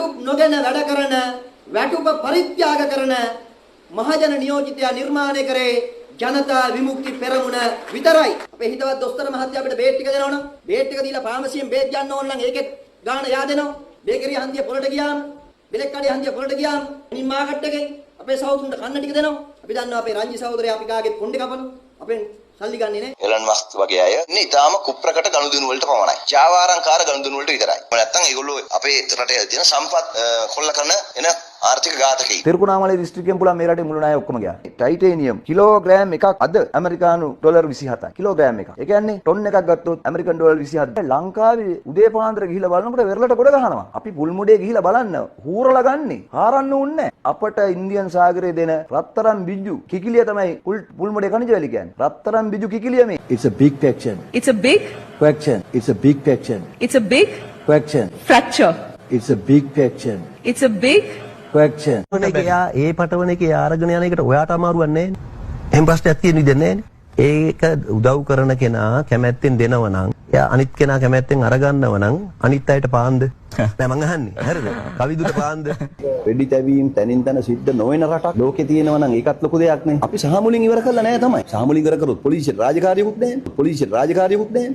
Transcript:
වැටුප් නොගෙන වැඩ කරන වැටුප පරිත්‍යාග කරන මහජන නියෝජිතයා නිර්මාණය කරේ ජනතා විමුක්ති පෙරමුණ විතරයි. අපේ හිතවත් දොස්තර මහත්තයා අපිට බේත් ටික දෙනවනම් බේත් ටික දීලා ෆාමසියෙන් බේත් ගන්න ඕන නම් ඒකෙත් ගාණ යා දෙනවා. බේකරිය හන්දිය පොළට ගියාම බෙලෙක් කඩේ හන්දිය පොළට ගියාම මින් මාකට් එකේ අපේ සහෝදරුන්ට කන්න ටික දෙනවා. අපි දන්නවා අපේ රංජි සහෝදරයා අපි කාගෙත් කොණ්ඩේ කපනවා. අපෙන් සල්ලි ගන්නේ නේ. එලන් මස්ක් වගේ අය ඉන්නේ ඊටාම කුප්‍රකට ගනුදෙනු වලට පමණයි. ජාවාරංකාර ගනුදෙනු වලට විතරයි. නැත්තම් ඒගොල්ලෝ අපේ රටේ තියෙන සම්පත් කොල්ල කරන එන ආර්ථික ඝාතකයි. තිරුකුණාමලේ දිස්ත්‍රික්කයෙන් පුළා මේ රටේ මුළු ණය ඔක්කොම ගියා. ටයිටේනියම් කිලෝග්‍රෑම් එකක් අද ඇමරිකානු ඩොලර් 27යි. කිලෝග්‍රෑම් එකක්. ඒ කියන්නේ ටොන් එකක් ගත්තොත් ඇමරිකන් ඩොලර් 27. ලංකාවේ උදේ පාන්දර ගිහිල්ලා බලනකොට වෙරළට ගොඩ ගහනවා. අපි පුල්මුඩේ ගිහිල්ලා බලන්න හූරලා ගන්නේ. හාරන්න ඕනේ අපට ඉන්දියන් සාගරයේ දෙන රත්තරන් බිජු කිකිලිය තමයි පුල්මුඩේ කනිජ වැලි කියන්නේ. රත්තරන් බිජු කිකිලිය මේ. It's a big fraction. It's a big Fraction. It's a big fraction. it's a big Fraction. fracture. It's a big fraction. It's a big Fraction. එයා ඒ පටවන එකේ අරගෙන යන එකට ඔයාට අමාරුවක් නැහැ නේ. එහෙම ප්‍රශ්නයක් තියෙන විදිහ නැහැ නේ. ඒක උදව් කරන කෙනා කැමැත්තෙන් දෙනව නම් එයා අනිත් කෙනා කැමැත්තෙන් අරගන්නව නම් අනිත් අයට පාන්ද? නෑ මං අහන්නේ. හරිද? කවිදුට පාන්ද? වෙඩි තැබීම් තනින් තන සිද්ධ නොවන රටක් ලෝකේ තියෙනවා නම් ඒකත් ලොකු දෙයක් නේ. අපි සාමුලින් ඉවර කළා නෑ තමයි. සාමුලින් ඉවර කරොත් පොලිසියට රාජකාරියකුත් නැහැ. පොලිසියට රාජකාරියකුත් නැහැ.